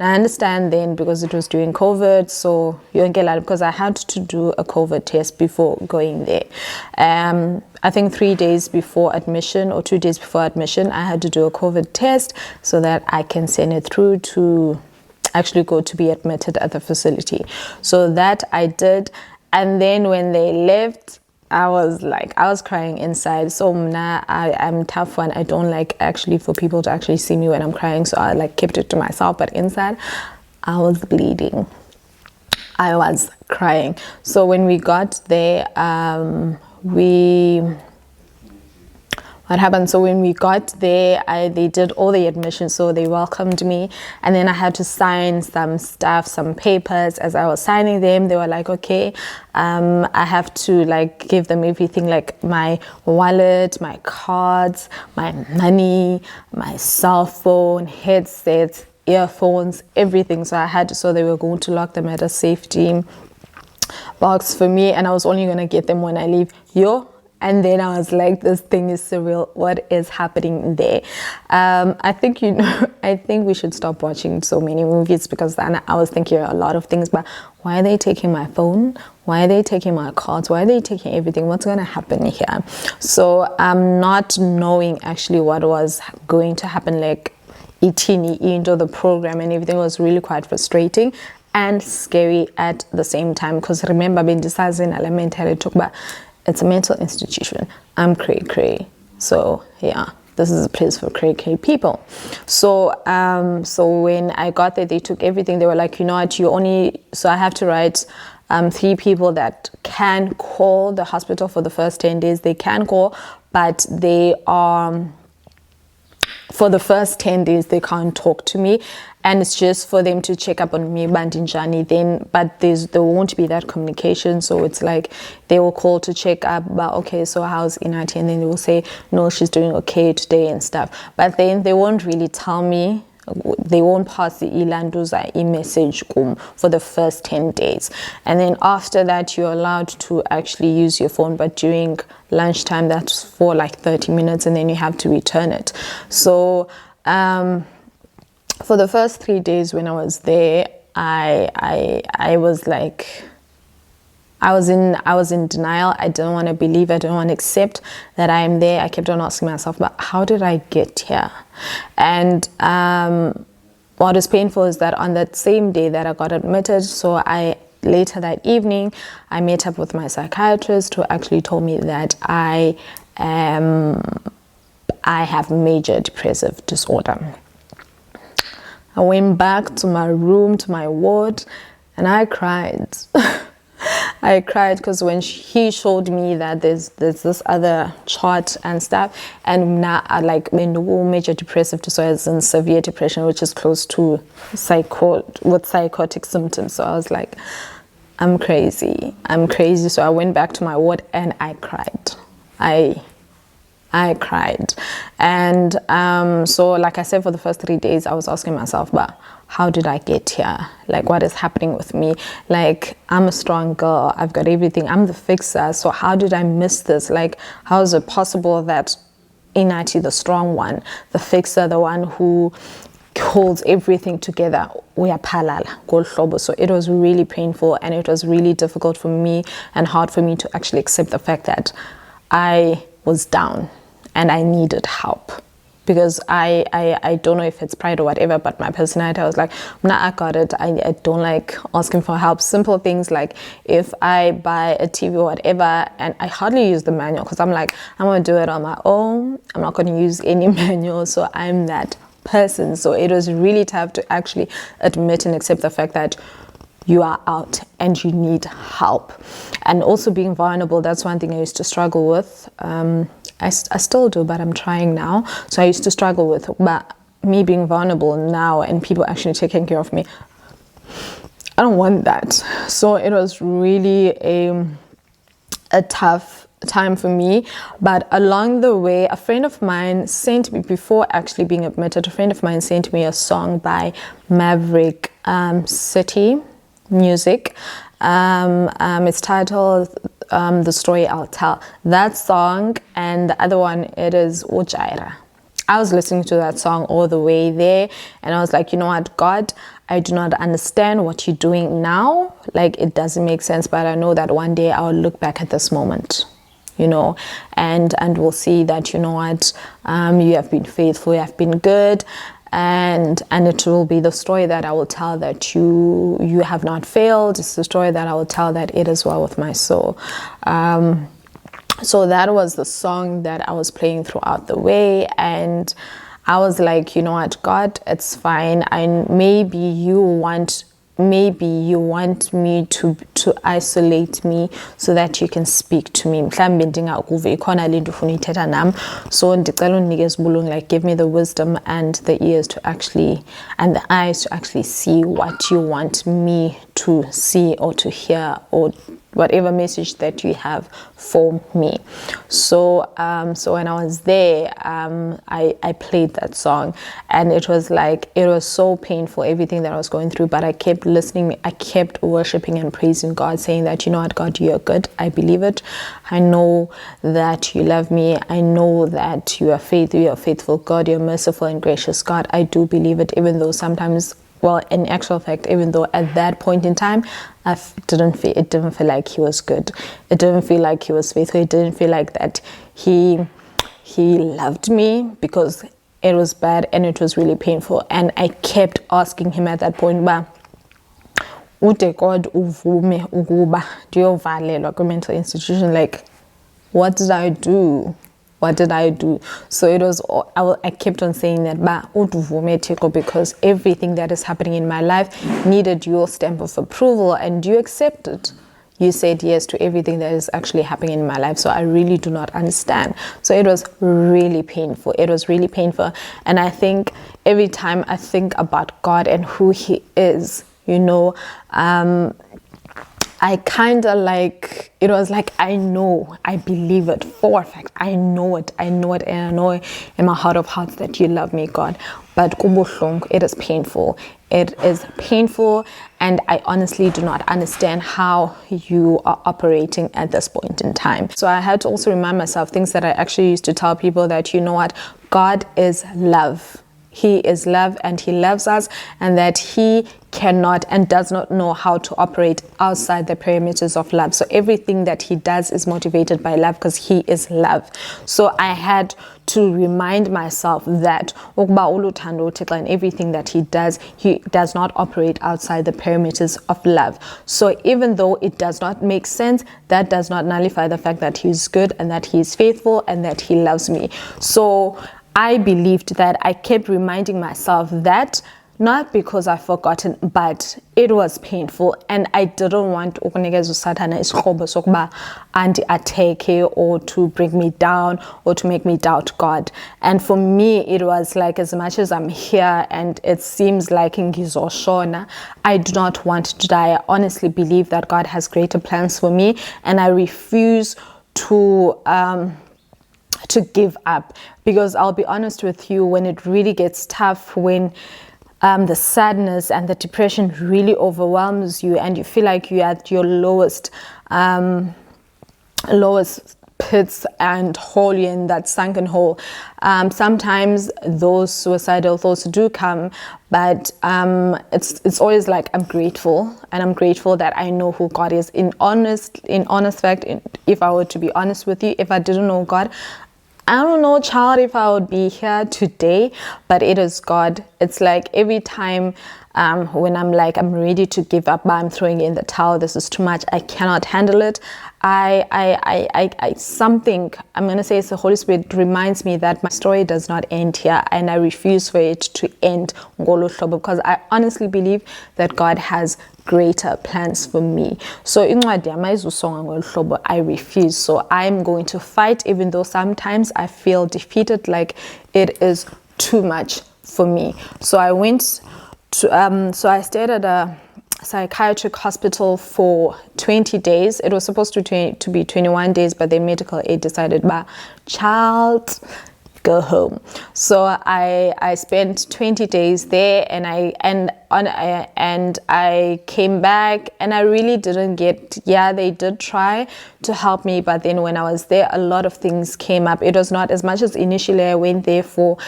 I understand then because it was during COVID, so you don't get a lot, because I had to do a COVID test before going there. I think 3 days before admission or 2 days before admission, I had to do a COVID test so that I can send it through to actually go to be admitted at the facility. So that I did. And then when they left, I was crying inside. So now I'm tough one. I don't like actually for people to actually see me when I'm crying. So I like kept it to myself. But inside, I was bleeding. I was crying. So when we got there, what happened? So when we got there, they did all the admissions, so they welcomed me, and then I had to sign some stuff, some papers. As I was signing them, they were like, okay, I have to like give them everything, like my wallet, my cards, my money, my cell phone, headsets, earphones, everything. So they were going to lock them at a safety box for me, and I was only gonna get them when I leave. And then I was like, this thing is surreal. What is happening there? I think we should stop watching so many movies, because then I was thinking a lot of things, but why are they taking my phone? Why are they taking my cards? Why are they taking everything? What's going to happen here? So not knowing actually what was going to happen, like into the program and everything, was really quite frustrating and scary at the same time. Because remember, being decided in elementary, talk about it's a mental institution. I'm cray. So yeah, this is a place for cray people. So when I got there, they took everything. They were like, you know what, so I have to write 3 people that can call the hospital for the first 10 days. They can call, but they are, for the first 10 days, they can't talk to me. And it's just for them to check up on me, Bandinjani, then, but there won't be that communication. So it's like they will call to check up about, okay, so how's Inati? And then they will say, no, she's doing okay today and stuff. But then they won't really tell me, they won't pass the Ilanduza e-message for the first 10 days. And then after that, you're allowed to actually use your phone, but during lunchtime, that's for like 30 minutes, and then you have to return it. So, for the first 3 days when I was there, I was like, I was in denial. I didn't want to believe. I didn't want to accept that I am there. I kept on asking myself, but how did I get here? And what is painful is that on that same day that I got admitted, later that evening, I met up with my psychiatrist, who actually told me that I have major depressive disorder. I went back to my room, to my ward, and I cried. I cried because when he showed me that there's this other chart and stuff, and now I like major depressive disorder is in severe depression, which is close to psychotic symptoms. So I was like, I'm crazy. So I went back to my ward and I cried. I cried. And so like I said, for the first 3 days, I was asking myself, but how did I get here? Like, what is happening with me? Like, I'm a strong girl. I've got everything. I'm the fixer. So how did I miss this? Like, how is it possible that Inati, the strong one, the fixer, the one who holds everything together, so it was really painful, and it was really difficult for me and hard for me to actually accept the fact that I was down and I needed help, because I don't know if it's pride or whatever, but my personality, I was like, nah, I got it. I don't like asking for help. Simple things like if I buy a TV or whatever, and I hardly use the manual, because I'm like, I'm going to do it on my own. I'm not going to use any manual. So I'm that person. So it was really tough to actually admit and accept the fact that you are out and you need help. And also being vulnerable, that's one thing I used to struggle with. I still do, but I'm trying now. So I used to struggle with, but me being vulnerable now and people actually taking care of me, I don't want that. So it was really a tough time for me. But along the way, a friend of mine sent me, before actually being admitted, a friend of mine sent me a song by Maverick City Music. It's titled The Story I'll Tell. That song, and the other one, it is Ujaira. I was listening to that song all the way there, and I was like, you know what, God, I do not understand what you're doing now. Like, it doesn't make sense, but I know that one day I'll look back at this moment, you know, and we'll see that, you know what, you have been faithful, you have been good, and it will be the story that I will tell that you have not failed. It's the story that I will tell that it is well with my soul. So that was the song that I was playing throughout the way, and I was like, you know what, God, it's fine. Maybe you want me to isolate me so that you can speak to me. Mhlambe ndingakuve ikhona le nto ufuna ithetha nam, so ndicela unikeze ubulungu, like give me the wisdom and the ears to actually, and the eyes to actually see what you want me to see or to hear, or whatever message that you have for me. So when I was there, I played that song, and it was so painful, everything that I was going through, but I kept listening, I kept worshiping and praising God, saying that, you know what, God, you're good. I believe it. I know that you love me. I know that you are faithful God. You're merciful and gracious God. I do believe it, even though sometimes, well, in actual fact, even though at that point in time, it didn't feel like he was good. It didn't feel like he was faithful. It didn't feel like that he loved me, because it was bad and it was really painful. And I kept asking him at that point, ba, ude God uvume ukuba ndiyovalelwa kwi-mental institution, like, what did I do? What did I do? So it was, I kept on saying that, because everything that is happening in my life needed your stamp of approval, and you accepted. You said yes to everything that is actually happening in my life. So I really do not understand. So it was really painful. It was really painful. And I think every time I think about God and who he is, you know, I kind of like, it was like, I know, I believe it for a fact. I know it, and I know in my heart of hearts that you love me, God. But it is painful. It is painful, and I honestly do not understand how you are operating at this point in time. So I had to also remind myself things that I actually used to tell people, that, you know what, God is love. He is love, and he loves us, and that he cannot and does not know how to operate outside the perimeters of love. So everything that he does is motivated by love, because he is love. So I had to remind myself that and everything that he does not operate outside the perimeters of love. So even though it does not make sense, that does not nullify the fact that he's good, and that he is faithful, and that he loves me. So I believed that. I kept reminding myself that, not because I've forgotten, but it was painful, and I didn't want anti-attack, or to bring me down, or to make me doubt God. And for me, it was like, as much as I'm here and it seems like I do not want to die. I honestly believe that God has greater plans for me, and I refuse to give up, because I'll be honest with you, when it really gets tough, when the sadness and the depression really overwhelms you, and you feel like you're at your lowest pits and hole, you're in that sunken hole. Sometimes those suicidal thoughts do come, but it's always like, I'm grateful, and I'm grateful that I know who God is. In honest fact, if I were to be honest with you, if I didn't know God, I don't know, child, if I would be here today, but it is God. It's like every time when I'm like, I'm ready to give up, I'm throwing in the towel, this is too much, I cannot handle it. Something, I'm going to say, it's the Holy Spirit reminds me that my story does not end here, and I refuse for it to end, because I honestly believe that God has greater plans for me. So I refuse. So I'm going to fight, even though sometimes I feel defeated, like it is too much for me. So I went to I stayed at a psychiatric hospital for 20 days. It was supposed to be 21 days, but the medical aid decided, child, go home. So I spent 20 days there, and I came back, and I really didn't they did try to help me, but then when I was there, a lot of things came up. It was not as much as initially I went there for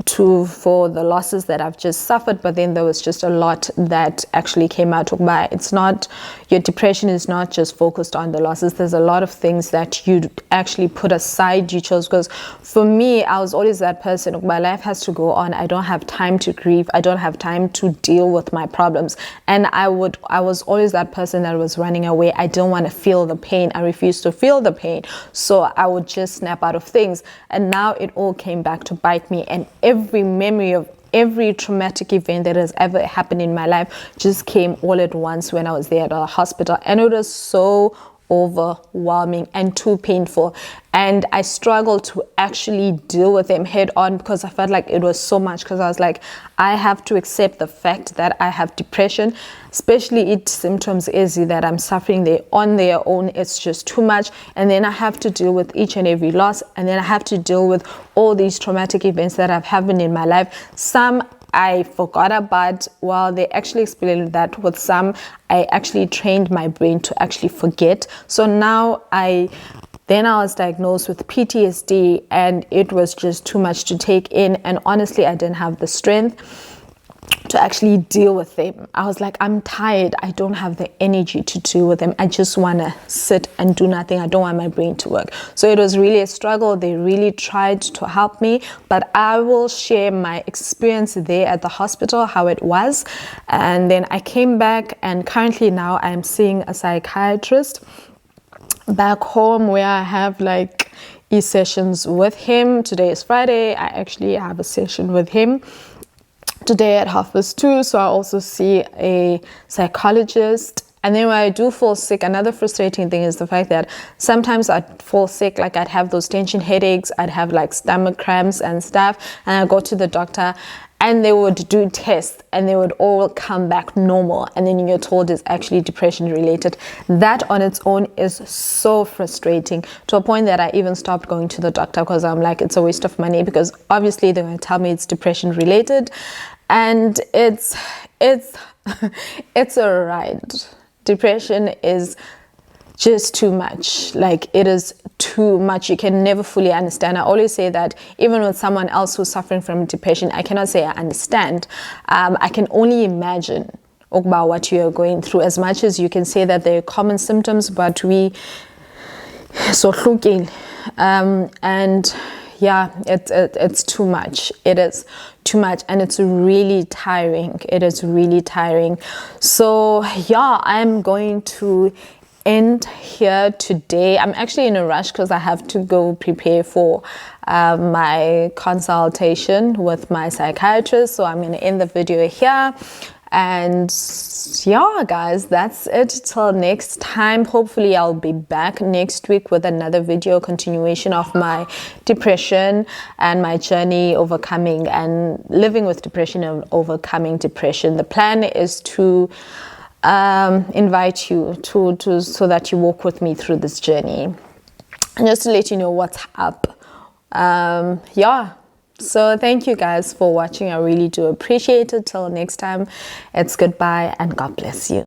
for the losses that I've just suffered, but then there was just a lot that actually came out of my, it's not, your depression is not just focused on the losses. There's a lot of things that you actually put aside, you chose. Because for me, I was always that person, my life has to go on. I don't have time to grieve. I don't have time to deal with my problems. And I was always that person that was running away. I don't want to feel the pain. I refuse to feel the pain. So I would just snap out of things. And now it all came back to bite me. And every memory of every traumatic event that has ever happened in my life just came all at once when I was there at the hospital. And it was so overwhelming and too painful. And I struggled to actually deal with them head on, because I felt like it was so much. Because I was like, I have to accept the fact that I have depression, especially its symptoms is that I'm suffering there on their own. It's just too much. And then I have to deal with each and every loss. And then I have to deal with all these traumatic events that have happened in my life. Some I forgot about. Well, they actually explained that with some, I actually trained my brain to actually forget. So now I was diagnosed with PTSD, and it was just too much to take in. And honestly, I didn't have the strength to actually deal with them. I was like, I'm tired. I don't have the energy to deal with them. I just want to sit and do nothing. I don't want my brain to work. So it was really a struggle. They really tried to help me, but I will share my experience there at the hospital, how it was. And then I came back, and currently now I'm seeing a psychiatrist back home, where I have like e-sessions with him. Today is Friday. I actually have a session with him today at 2:30. So I also see a psychologist. And then when I do fall sick, another frustrating thing is the fact that sometimes I'd fall sick, like I'd have those tension headaches, I'd have like stomach cramps and stuff, and I go to the doctor and they would do tests and they would all come back normal, and then you're told it's actually depression related. That on its own is so frustrating, to a point that I even stopped going to the doctor, because I'm like, it's a waste of money, because obviously they're going to tell me it's depression related, and it's a ride. Depression is just too much. Like, it is too much. You can never fully understand. I always say that even with someone else who's suffering from depression, I cannot say I understand. I can only imagine about what you are going through. As much as you can say that they're common symptoms, but and yeah, it's too much. It is too much, and it's really tiring. It is really tiring. So yeah, I'm going to end here today. I'm actually in a rush because I have to go prepare for my consultation with my psychiatrist. So I'm going to end the video here. And yeah, guys, that's it till next time. Hopefully I'll be back next week with another video, continuation of my depression and my journey overcoming and living with depression and overcoming depression. The plan is to invite you to so that you walk with me through this journey, and just to let you know what's up. Yeah. So thank you guys for watching. I really do appreciate it. Till next time, it's goodbye and God bless you.